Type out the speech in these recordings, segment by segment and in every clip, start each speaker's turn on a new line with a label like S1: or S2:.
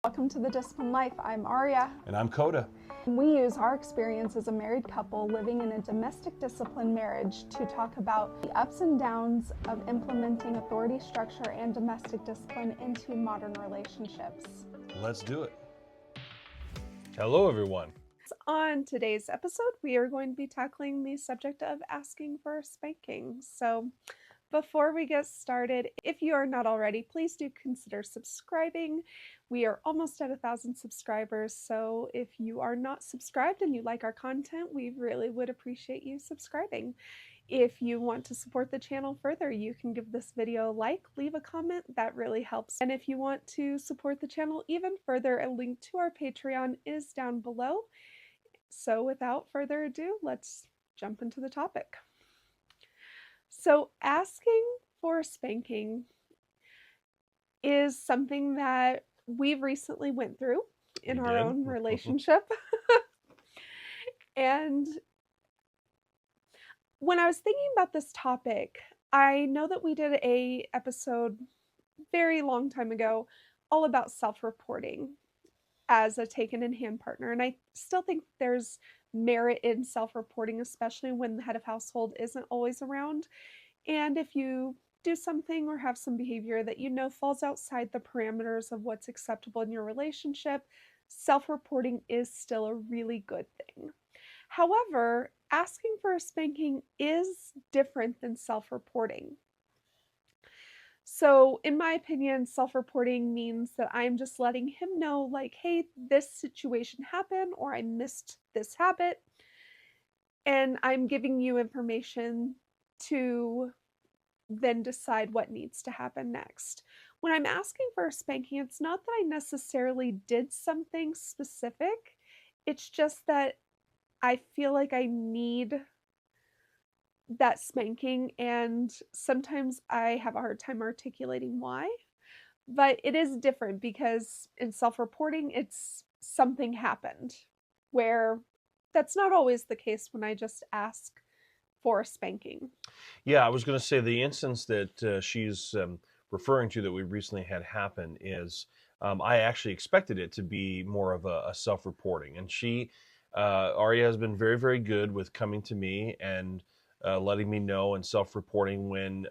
S1: Welcome to The Disciplined Life. I'm Aria.
S2: And I'm Coda.
S1: We use our experience as a married couple living in a domestic discipline marriage to talk about the ups and downs of implementing authority structure and domestic discipline into modern relationships.
S2: Let's do it. Hello, everyone.
S1: On today's episode, we are going to be tackling the subject of asking for spanking. So before we get started, if you are not already, please do consider subscribing. We are almost at 1,000 subscribers, so if you are not subscribed and you like our content, we really would appreciate you subscribing. If you want to support the channel further, you can give this video a like, leave a comment, that really helps. And if you want to support the channel even further, a link to our Patreon is down below. So without further ado, let's jump into the topic. So asking for spanking is something that we've recently went through in our own relationship. And when I was thinking about this topic, I know that we did an episode very long time ago all about self-reporting as a taken-in-hand partner. And I still think there's merit in self-reporting, especially when the head of household isn't always around. And if you do something or have some behavior that you know falls outside the parameters of what's acceptable in your relationship, self-reporting is still a really good thing. However, asking for a spanking is different than self-reporting. So in my opinion, self-reporting means that I'm just letting him know, like, hey, this situation happened, or I missed this habit, and I'm giving you information to then decide what needs to happen next. When I'm asking for a spanking, it's not that I necessarily did something specific. It's just that I feel like I need that spanking, and sometimes I have a hard time articulating why. But it is different because in self-reporting, it's something happened, where that's not always the case when I just ask for a spanking.
S2: Yeah, I was going to say the instance that she's referring to that we recently had happen is I actually expected it to be more of a self-reporting. And Aria has been very, very good with coming to me and letting me know and self-reporting when,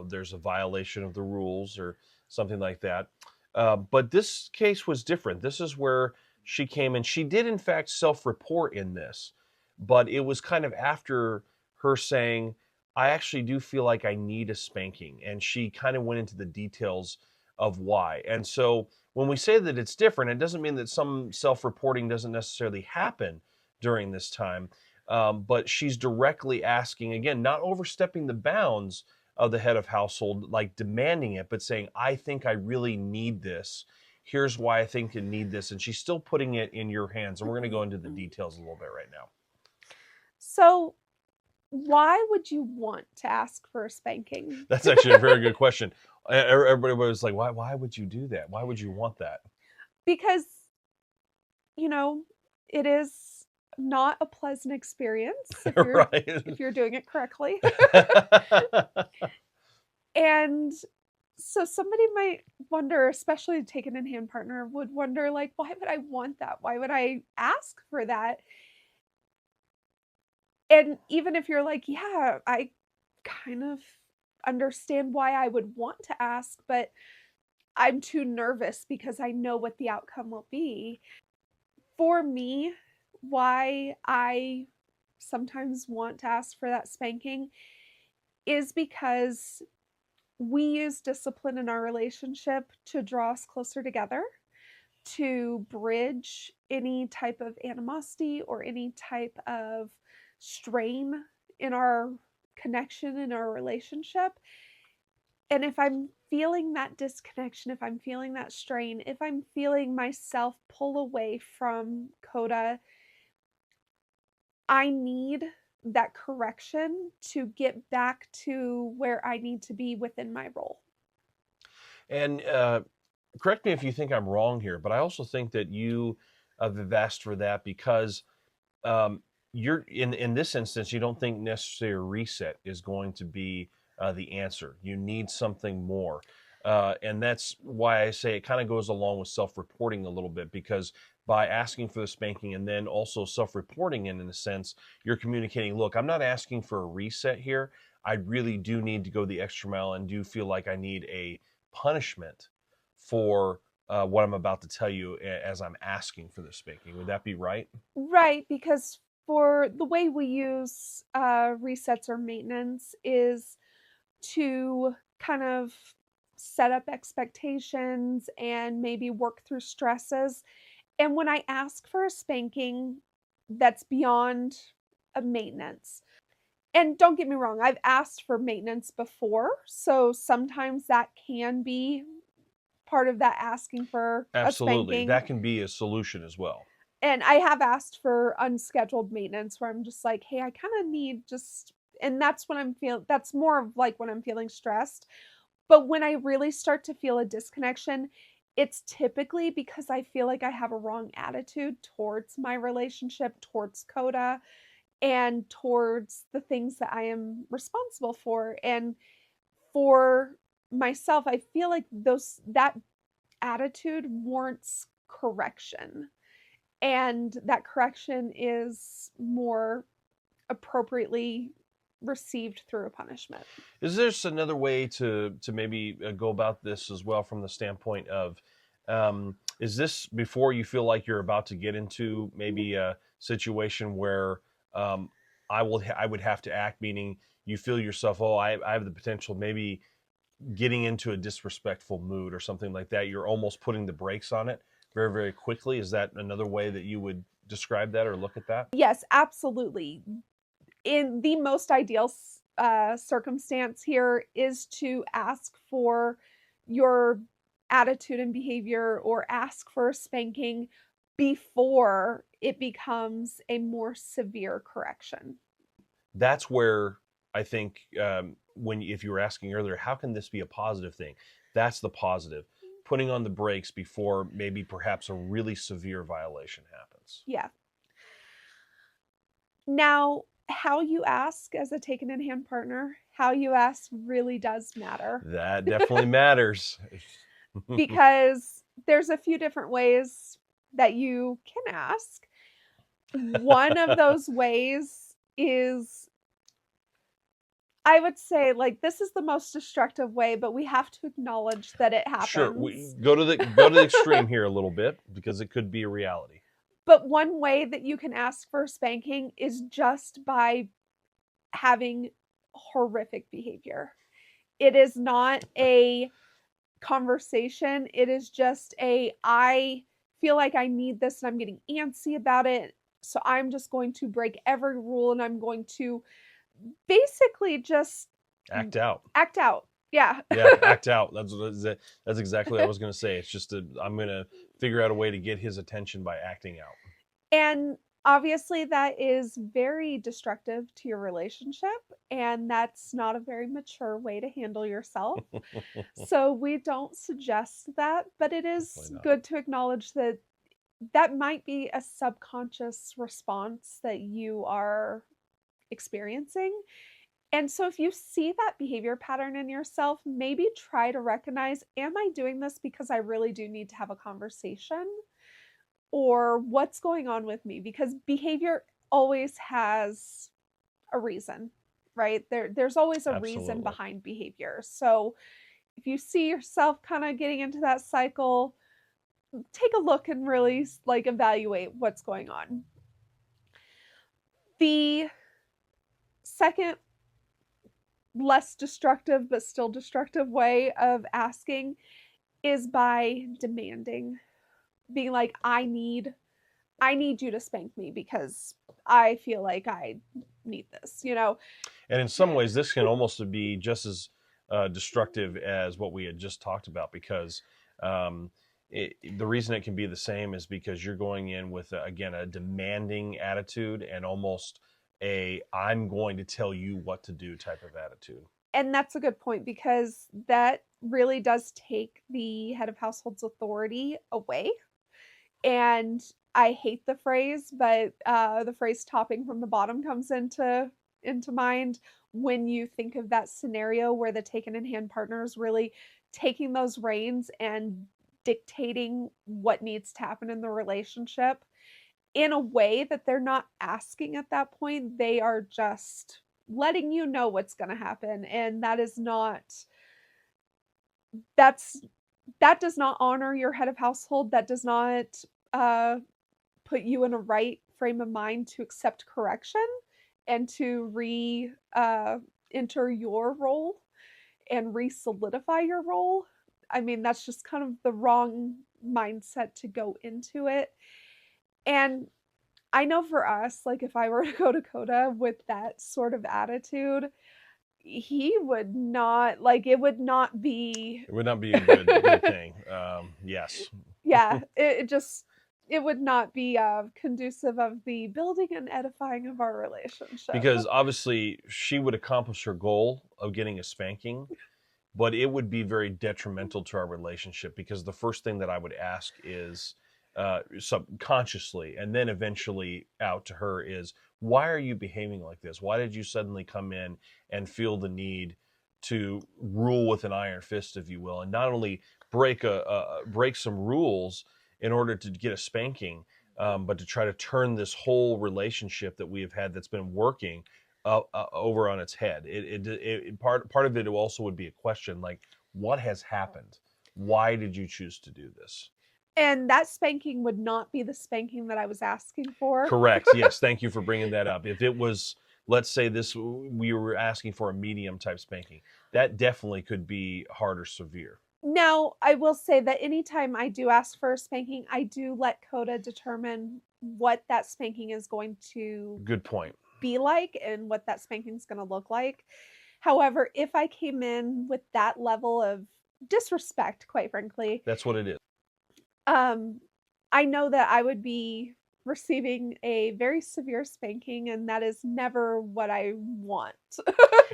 S2: there's a violation of the rules or something like that. But this case was different. This is where she came and she did, in fact, self-report in this. But it was kind of after her saying, I actually do feel like I need a spanking. And she kind of went into the details of why. And so when we say that it's different, it doesn't mean that some self-reporting doesn't necessarily happen during this time. But she's directly asking, again, not overstepping the bounds of the head of household, like demanding it, but saying, I think I really need this. Here's why I think you need this. And she's still putting it in your hands. And we're going to go into the details a little bit right now.
S1: So why would you want to ask for a spanking?
S2: That's actually a very good question. Everybody was like, why would you do that? Why would you want that?
S1: Because, it is not a pleasant experience if you're doing it correctly. And so somebody might wonder, especially a taken-in-hand partner would wonder, like, why would I want that? Why would I ask for that? And even if you're like, yeah, I kind of understand why I would want to ask, but I'm too nervous because I know what the outcome will be. For me, why I sometimes want to ask for that spanking is because we use discipline in our relationship to draw us closer together, to bridge any type of animosity or any type of strain in our connection, in our relationship. And if I'm feeling that disconnection, if I'm feeling that strain, if I'm feeling myself pull away from Coda, I need that correction to get back to where I need to be within my role.
S2: And correct me if you think I'm wrong here, but I also think that you have asked for that because you're in this instance, you don't think necessarily a reset is going to be the answer. You need something more. And that's why I say it kind of goes along with self-reporting a little bit, because by asking for the spanking and then also self-reporting in a sense, you're communicating, look, I'm not asking for a reset here. I really do need to go the extra mile and do feel like I need a punishment for what I'm about to tell you as I'm asking for the spanking. Would that be right?
S1: Right, because for the way we use resets or maintenance is to kind of set up expectations and maybe work through stresses. And when I ask for a spanking that's beyond a maintenance, and don't get me wrong, I've asked for maintenance before. So sometimes that can be part of that asking for a
S2: Absolutely.
S1: spanking.
S2: That can be a solution as well.
S1: And I have asked for unscheduled maintenance where I'm just like, hey, I kind of need just, and that's when that's more of like when I'm feeling stressed. But when I really start to feel a disconnection, it's typically because I feel like I have a wrong attitude towards my relationship, towards Coda, and towards the things that I am responsible for. And for myself, I feel like that attitude warrants correction. And that correction is more appropriately received through a punishment.
S2: Is there another way to maybe go about this as well, from the standpoint of, is this before you feel like you're about to get into maybe a situation where um, I would have to act, meaning you feel yourself, oh, I have the potential maybe getting into a disrespectful mood or something like that. You're almost putting the brakes on it very, very quickly. Is that another way that you would describe that or look at that?
S1: Yes, absolutely. In the most ideal circumstance here is to ask for your attitude and behavior or ask for a spanking before it becomes a more severe correction.
S2: That's where I think, when if you were asking earlier, how can this be a positive thing? That's the positive. Putting on the brakes before maybe perhaps a really severe violation happens.
S1: Yeah. Now, how you ask as a taken in hand partner, how you ask really does matter
S2: That definitely matters.
S1: because there's a few different ways that you can ask. One of those ways is, I would say, like, this is the most destructive way, but we have to acknowledge that it
S2: Sure, we
S1: happens.
S2: go to the extreme here a little bit, because it could be a reality.
S1: But one way that you can ask for spanking is just by having horrific behavior. It is not a conversation. It is just I feel like I need this and I'm getting antsy about it. So I'm just going to break every rule and I'm going to basically just
S2: Act out.
S1: act out. Yeah.
S2: Yeah, act out. That's exactly what I was going to say. It's just I'm going to figure out a way to get his attention by acting out.
S1: And obviously, that is very destructive to your relationship. And that's not a very mature way to handle yourself. So we don't suggest that, but it is
S2: Definitely not.
S1: good to acknowledge that that might be a subconscious response that you are experiencing. And so, if you see that behavior pattern in yourself, maybe try to recognize, am I doing this because I really do need to have a conversation? Or what's going on with me? Because behavior always has a reason, right? There's always a reason
S2: Absolutely.
S1: behind behavior. So, if you see yourself kind of getting into that cycle, take a look and really like evaluate what's going on. The second less destructive but still destructive way of asking is by demanding, being like, I need you to spank me because I feel like I need this, you know.
S2: And in some ways, this can almost be just as destructive as what we had just talked about, because um, the reason it can be the same is because you're going in with, again, a demanding attitude and almost a I'm going to tell you what to do type of attitude.
S1: And that's a good point because that really does take the head of household's authority away. And I hate the phrase, but the phrase "topping from the bottom" comes into mind when you think of that scenario where the taken in hand partner is really taking those reins and dictating what needs to happen in the relationship in a way that they're not asking at that point. They are just letting you know what's going to happen. And that is not, that's, that does not honor your head of household. That does not uh, put you in a right frame of mind to accept correction and to enter your role and re-solidify your role. I mean, that's just kind of the wrong mindset to go into it. And I know for us, like if I were to go to Coda with that sort of attitude, he would not like it would not be
S2: It would not be a good thing. Yes.
S1: yeah, it just it would not be conducive of the building and edifying of our relationship.
S2: Because obviously she would accomplish her goal of getting a spanking, but it would be very detrimental to our relationship, because the first thing that I would ask is subconsciously and then eventually out to her is, why are you behaving like this? Why did you suddenly come in and feel the need to rule with an iron fist, if you will, and not only break some rules in order to get a spanking, but to try to turn this whole relationship that we have had that's been working over on its head. Part of it also would be a question like, what has happened? Why did you choose to do this?
S1: And that spanking would not be the spanking that I was asking for.
S2: Correct. Yes. Thank you for bringing that up. If it was, let's say we were asking for a medium type spanking, that definitely could be hard or severe.
S1: Now, I will say that anytime I do ask for a spanking, I do let Coda determine what that spanking is going to
S2: Good point.
S1: be like and what that spanking is going to look like. However, if I came in with that level of disrespect, quite frankly,
S2: That's what it is.
S1: um, I know that I would be receiving a very severe spanking, and that is never what I want.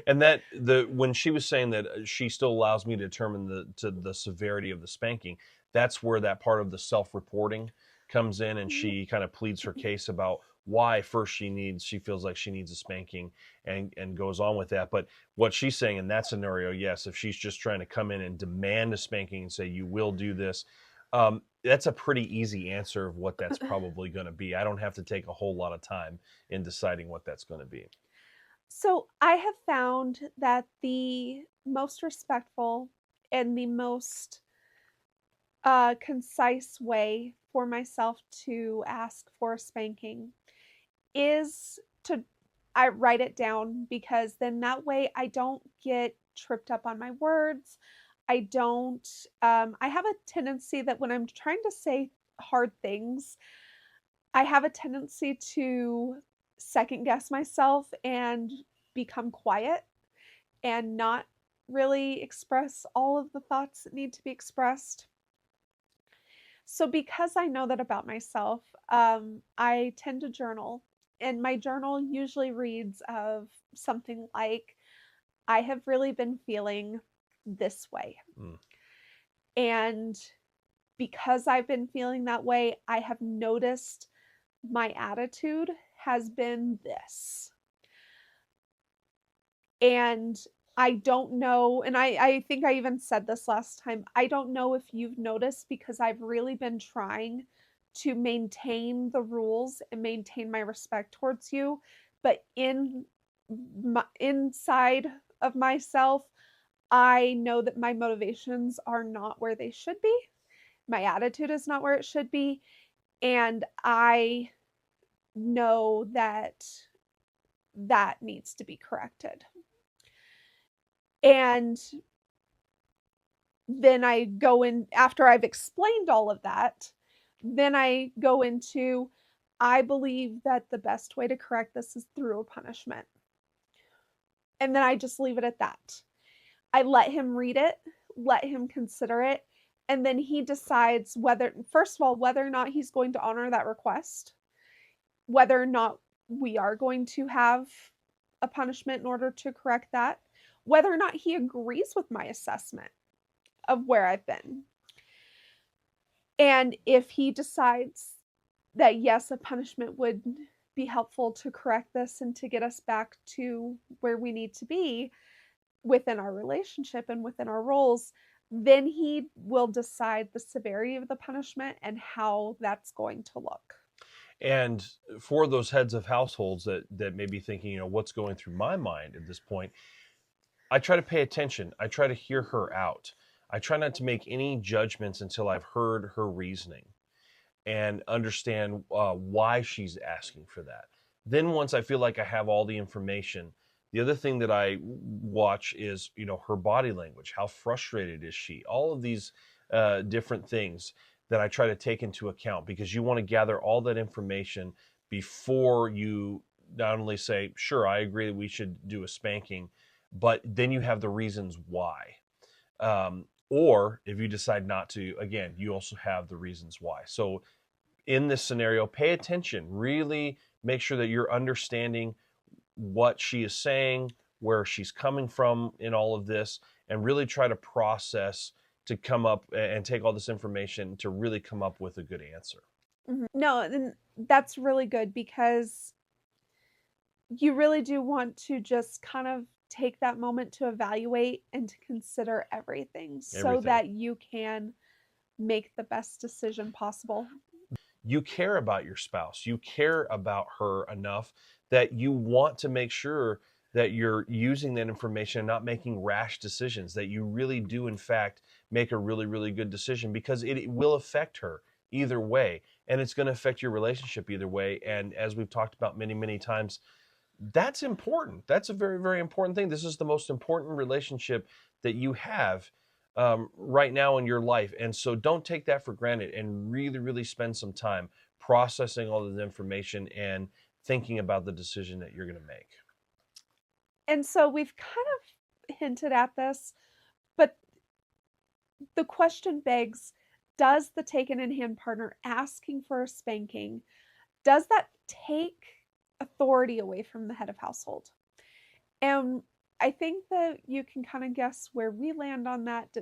S2: And that when she was saying that she still allows me to determine the severity of the spanking, that's where that part of the self-reporting comes in, and she kind of pleads her case about why first she feels like she needs a spanking, and goes on with that. But what she's saying in that scenario, yes, if she's just trying to come in and demand a spanking and say you will do this, that's a pretty easy answer of what that's probably going to be. I don't have to take a whole lot of time in deciding what that's going to be.
S1: So I have found that the most respectful and the most concise way for myself to ask for a spanking is to I write it down, because then that way I don't get tripped up on my words. I don't I have a tendency that when I'm trying to say hard things, I have a tendency to second guess myself and become quiet and not really express all of the thoughts that need to be expressed. So, because I know that about myself, I tend to journal, and my journal usually reads of something like, "I have really been feeling this way,"
S2: Mm.
S1: and because I've been feeling that way, I have noticed my attitude has been this. And I don't know, and I think I even said this last time. I don't know if you've noticed, because I've really been trying to maintain the rules and maintain my respect towards you, but inside of myself, I know that my motivations are not where they should be. My attitude is not where it should be, and I know that that needs to be corrected. And then I go in after I've explained all of that, then I go into, I believe that the best way to correct this is through a punishment. And then I just leave it at that. I let him read it, let him consider it, and then he decides whether, first of all, whether or not he's going to honor that request, whether or not we are going to have a punishment in order to correct that, whether or not he agrees with my assessment of where I've been. And if he decides that yes, a punishment would be helpful to correct this and to get us back to where we need to be within our relationship and within our roles, then he will decide the severity of the punishment and how that's going to look.
S2: And for those heads of households that may be thinking, what's going through my mind at this point, I try to pay attention. I try to hear her out. I try not to make any judgments until I've heard her reasoning and understand why she's asking for that. Then once I feel like I have all the information, the other thing that I watch is, her body language. How frustrated is she? All of these different things that I try to take into account, because you want to gather all that information before you not only say, sure, I agree that we should do a spanking, but then you have the reasons why. Or if you decide not to, again, you also have the reasons why. So in this scenario, pay attention. Really make sure that you're understanding what she is saying, where she's coming from in all of this, and really try to process to come up and take all this information to really come up with a good answer.
S1: No, and that's really good because you really do want to just kind of take that moment to evaluate and to consider everything so
S2: Everything.
S1: that you can make the best decision possible.
S2: You care about your spouse. You care about her enough that you want to make sure that you're using that information and not making rash decisions, that you really do, in fact, make a really, really good decision, because it will affect her either way. And it's going to affect your relationship either way. And as we've talked about many, many times, that's important. That's a very, very important thing. This is the most important relationship that you have right now in your life. And so don't take that for granted, and really, really spend some time processing all of the information and thinking about the decision that you're going to make.
S1: And so we've kind of hinted at this, but the question begs, does the taken in hand partner asking for a spanking, does that take authority away from the head of household? And I think that you can kind of guess where we land on that,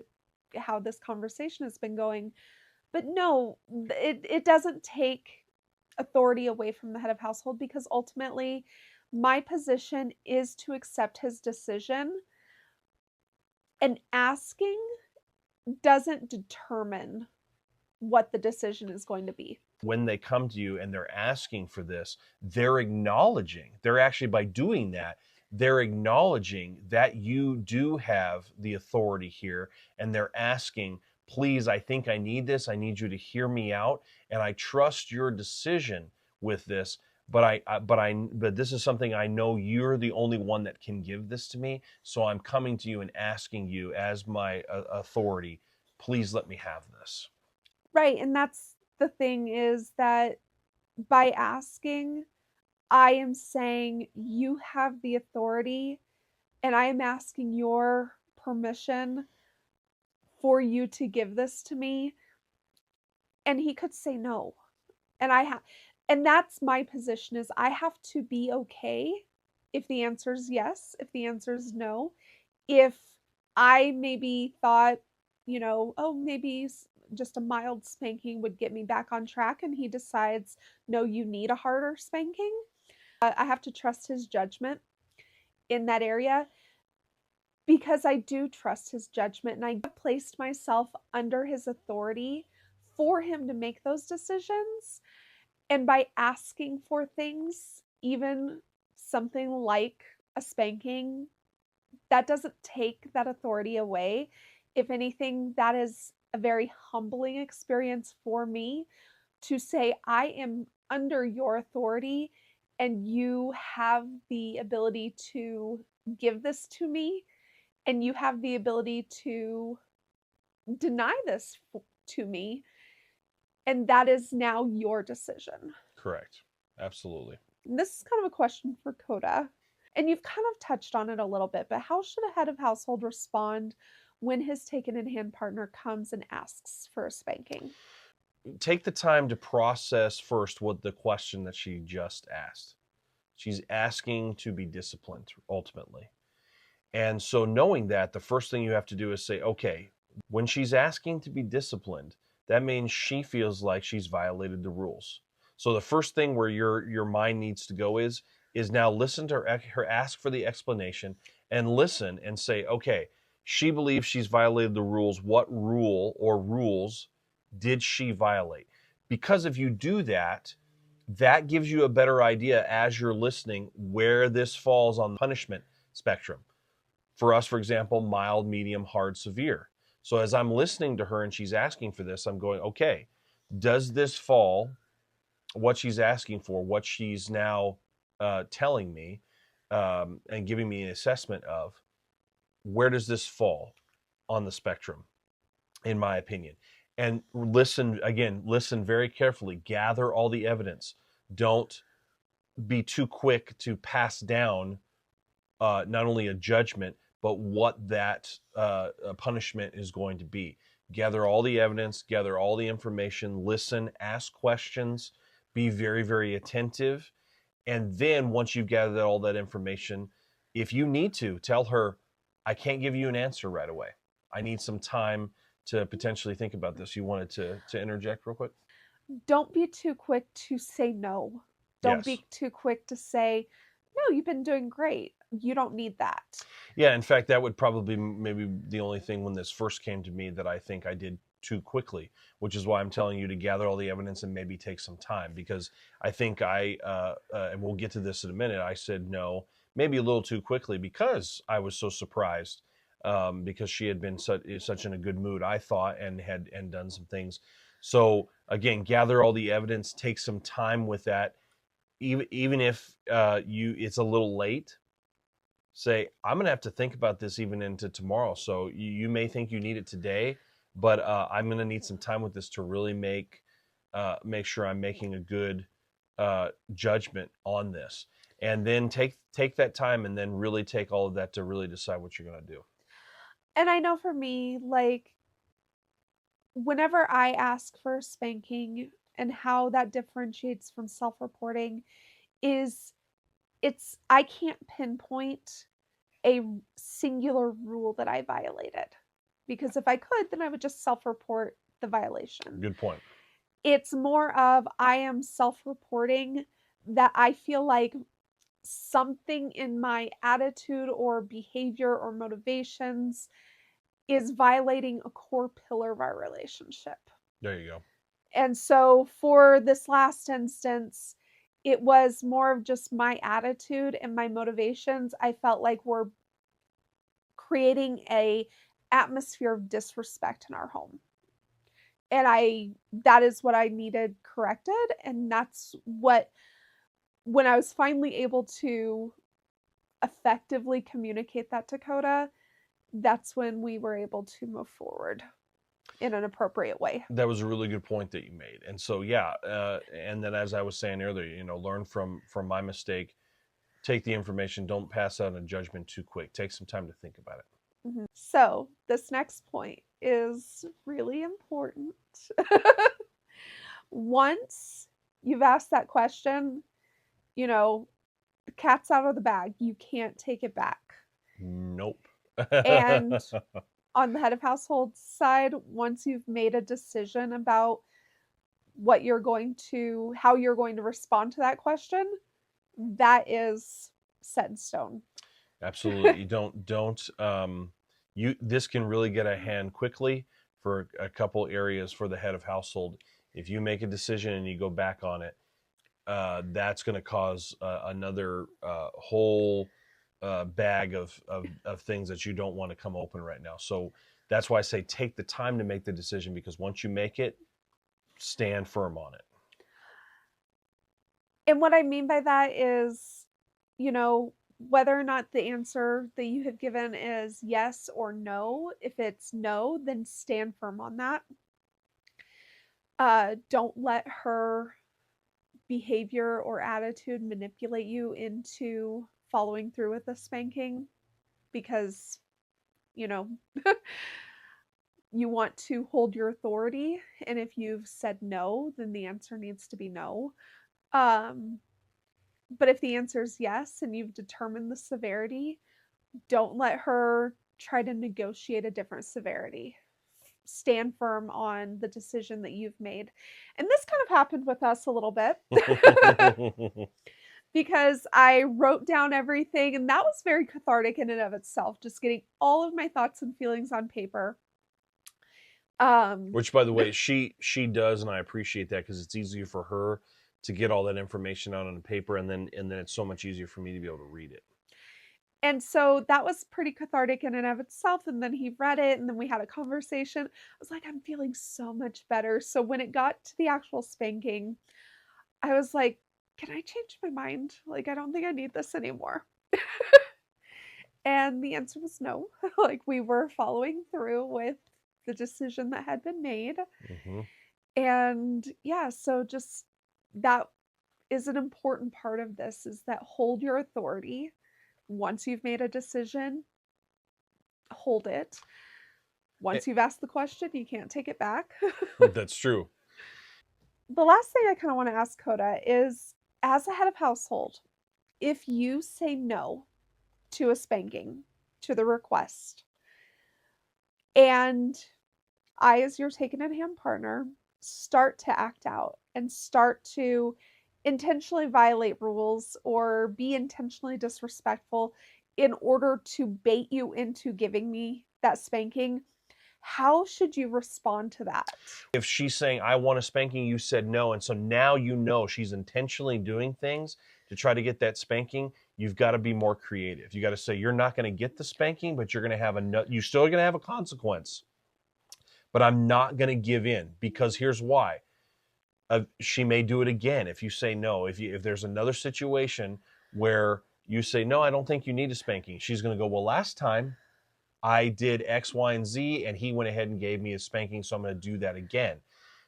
S1: how this conversation has been going. But no, it doesn't take authority away from the head of household, because ultimately my position is to accept his decision, and asking doesn't determine what the decision is going to be.
S2: When they come to you and they're asking for this, they're actually, by doing that, they're acknowledging that you do have the authority here, and they're asking, please, I think I need this. I need you to hear me out, and I trust your decision with this. But this is something I know you're the only one that can give this to me. So I'm coming to you and asking you as my authority, please let me have this.
S1: Right. And that's the thing, is that by asking, I am saying you have the authority, and I am asking your permission for you to give this to me. And he could say no. And I have, and that's my position, is I have to be okay if the answer is yes, if the answer is no. If I maybe thought, oh, maybe just a mild spanking would get me back on track, and he decides, no, you need a harder spanking, I have to trust his judgment in that area, because I do trust his judgment, and I have placed myself under his authority for him to make those decisions. And by asking for things, even something like a spanking, that doesn't take that authority away. If anything, that is a very humbling experience for me, to say, I am under your authority, and you have the ability to give this to me, and you have the ability to deny this to me. And that is now your decision.
S2: Correct. Absolutely.
S1: And this is kind of a question for Coda. And you've kind of touched on it a little bit, but how should a head of household respond when his taken in hand partner comes and asks for a spanking?
S2: Take the time to process first what the question that she just asked. She's asking to be disciplined ultimately. And so, knowing that, the first thing you have to do is say, okay, when she's asking to be disciplined, that means she feels like she's violated the rules. So the first thing where your mind needs to go is now listen to her ask for the explanation, and listen and say, okay, She believes she's violated the rules. What rule or rules did she violate? Because if you do that, that gives you a better idea as you're listening where this falls on the punishment spectrum. For us, for example, mild, medium, hard, severe. So as I'm listening to her and she's asking for this, I'm going, okay, does this fall, what she's asking for, what she's now telling me and giving me an assessment of, where does this fall on the spectrum, in my opinion? And listen very carefully, gather all the evidence. Don't be too quick to pass down not only a judgment, but what that punishment is going to be. Gather all the evidence, gather all the information, listen, ask questions, be very, very attentive. And then once you've gathered all that information, if you need to, tell her, I can't give you an answer right away. I need some time to potentially think about this. You wanted to interject real quick?
S1: Don't be too quick to say no. Don't
S2: Yes.
S1: be too quick to say, no, you've been doing great. You don't need that.
S2: Yeah, in fact, that would probably be maybe the only thing when this first came to me that I think I did too quickly, which is why I'm telling you to gather all the evidence and maybe take some time, because I think and we'll get to this in a minute, I said no, maybe a little too quickly because I was so surprised because she had been such in a good mood, I thought, and had done some things. So again, gather all the evidence, take some time with that, even if it's a little late. Say, I'm going to have to think about this even into tomorrow. So you may think you need it today, but I'm going to need some time with this to really make sure I'm making a good judgment on this. And then take that time and then really take all of that to really decide what you're going to do.
S1: And I know for me, like, whenever I ask for spanking and how that differentiates from self reporting is I can't pinpoint a singular rule that I violated. Because if I could, then I would just self report the violation.
S2: Good point.
S1: It's more of I am self reporting that I feel like something in my attitude or behavior or motivations is violating a core pillar of our relationship.
S2: There you go.
S1: And so for this last instance, it was more of just my attitude and my motivations. I felt like were creating a atmosphere of disrespect in our home. And that is what I needed corrected, and that's what, when I was finally able to effectively communicate that to Coda, that's when we were able to move forward in an appropriate way.
S2: That was a really good point that you made. And so, yeah, and then as I was saying earlier, learn from my mistake, take the information, don't pass out a judgment too quick. Take some time to think about it.
S1: Mm-hmm. So, this next point is really important. Once you've asked that question, the cat's out of the bag. You can't take it back.
S2: Nope.
S1: And on the head of household side, once you've made a decision about how you're going to respond to that question, that is set in stone.
S2: Absolutely. You don't this can really get a hand quickly for a couple areas for the head of household. If you make a decision and you go back on it, that's going to cause another whole bag of things that you don't want to come open right now. So that's why I say take the time to make the decision, because once you make it, stand firm on it.
S1: And what I mean by that is, whether or not the answer that you have given is yes or no, if it's no, then stand firm on that. Don't let her behavior or attitude manipulate you into following through with the spanking, because, you want to hold your authority. And if you've said no, then the answer needs to be no. But if the answer is yes and you've determined the severity, don't let her try to negotiate a different severity. Stand firm on the decision that you've made. And this kind of happened with us a little bit. because I wrote down everything, and that was very cathartic in and of itself, just getting all of my thoughts and feelings on paper.
S2: Which, by the way, she does, and I appreciate that because it's easier for her to get all that information out on paper, and then it's so much easier for me to be able to read it.
S1: And so that was pretty cathartic in and of itself. And then he read it, and then we had a conversation. I was like, I'm feeling so much better. So when it got to the actual spanking, I was like, can I change my mind? Like, I don't think I need this anymore. And the answer was no. Like, we were following through with the decision that had been made.
S2: Mm-hmm.
S1: And yeah, so just that is an important part of this, is that hold your authority. Once you've made a decision, hold it. Once you've asked the question, you can't take it back.
S2: That's true.
S1: The last thing I kind of want to ask Coda is, as a head of household, if you say no to a spanking, to the request, and I, as your taken in hand partner, start to act out and start to intentionally violate rules or be intentionally disrespectful in order to bait you into giving me that spanking, how should you respond to that?
S2: If she's saying, I want a spanking, you said no, and so now you know she's intentionally doing things to try to get that spanking, you've got to be more creative. You got to say, you're not going to get the spanking, but you're going to have you're still going to have a consequence. But I'm not going to give in, because here's why. She may do it again if you say no. If there's another situation where you say, no, I don't think you need a spanking, she's going to go, well, last time I did X, Y, and Z, and he went ahead and gave me a spanking, so I'm going to do that again.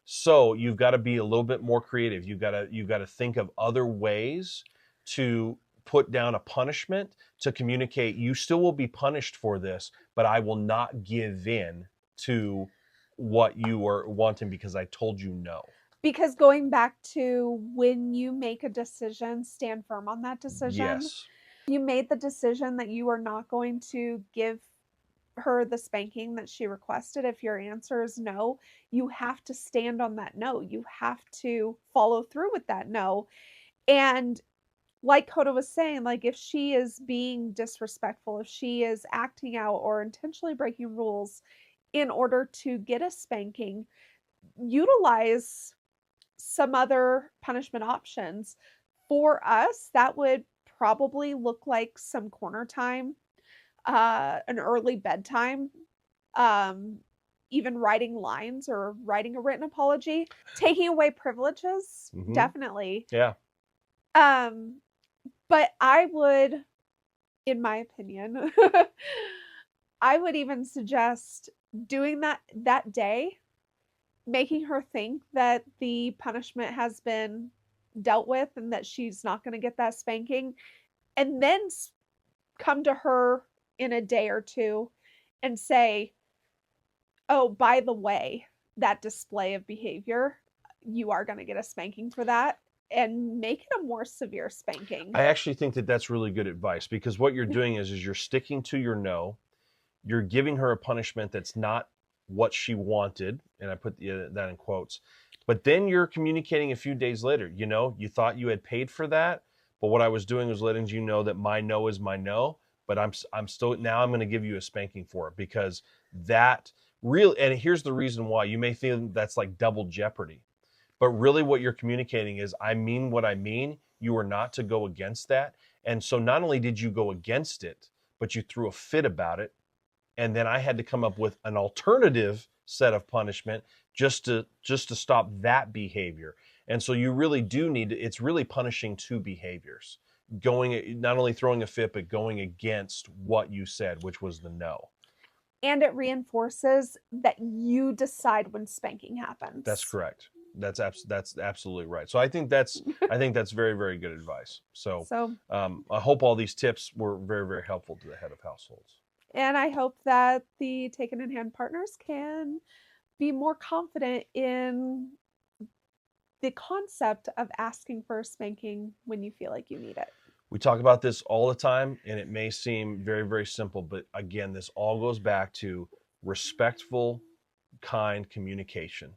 S2: So you've got to be a little bit more creative. You've got to think of other ways to put down a punishment, to communicate, you still will be punished for this, but I will not give in to what you are wanting because I told you no.
S1: Because going back to, when you make a decision, stand firm on that decision.
S2: Yes.
S1: You made the decision that you are not going to give her the spanking that she requested. If your answer is no, you have to stand on that no. You have to follow through with that no. And like Coda was saying, like, if she is being disrespectful, if she is acting out or intentionally breaking rules in order to get a spanking, utilize some other punishment options. For us, that would probably look like some corner time, an early bedtime, even writing lines or writing a written apology, taking away privileges, definitely.
S2: Yeah.
S1: But I would, in my opinion, I would even suggest doing that day, making her think that the punishment has been dealt with and that she's not going to get that spanking, and then come to her in a day or two and say, oh, by the way, that display of behavior, you are going to get a spanking for that, and make it a more severe spanking.
S2: I actually think that that's really good advice, because what you're doing is you're sticking to your no. You're giving her a punishment that's not what she wanted, and I put that in quotes. But then you're communicating a few days later, you thought you had paid for that, but what I was doing was letting you know that my no is my no, but I'm still, now I'm going to give you a spanking for it, because that really, and here's the reason why. You may think that's like double jeopardy, but really what you're communicating is, I mean what I mean. You are not to go against that. And so not only did you go against it, but you threw a fit about it. And then I had to come up with an alternative set of punishment just to stop that behavior. And so you really do need to, it's really punishing two behaviors. Going, not only throwing a fit, but going against what you said, which was the no.
S1: And it reinforces that you decide when spanking happens.
S2: That's correct. That's absolutely right. So I think that's very, very good advice. So I hope all these tips were very, very helpful to the head of households.
S1: And I hope that the taken in hand partners can be more confident in the concept of asking for a spanking when you feel like you need it.
S2: We talk about this all the time, and it may seem very, very simple, but again, this all goes back to respectful, kind communication.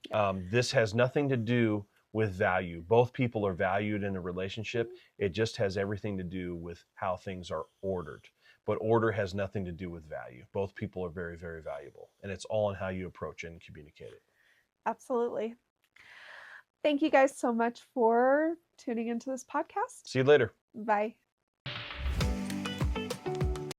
S2: This has nothing to do with value. Both people are valued in a relationship. It just has everything to do with how things are ordered. But order has nothing to do with value. Both people are very, very valuable. And it's all in how you approach it and communicate it.
S1: Absolutely. Thank you guys so much for tuning into this podcast.
S2: See you later.
S1: Bye.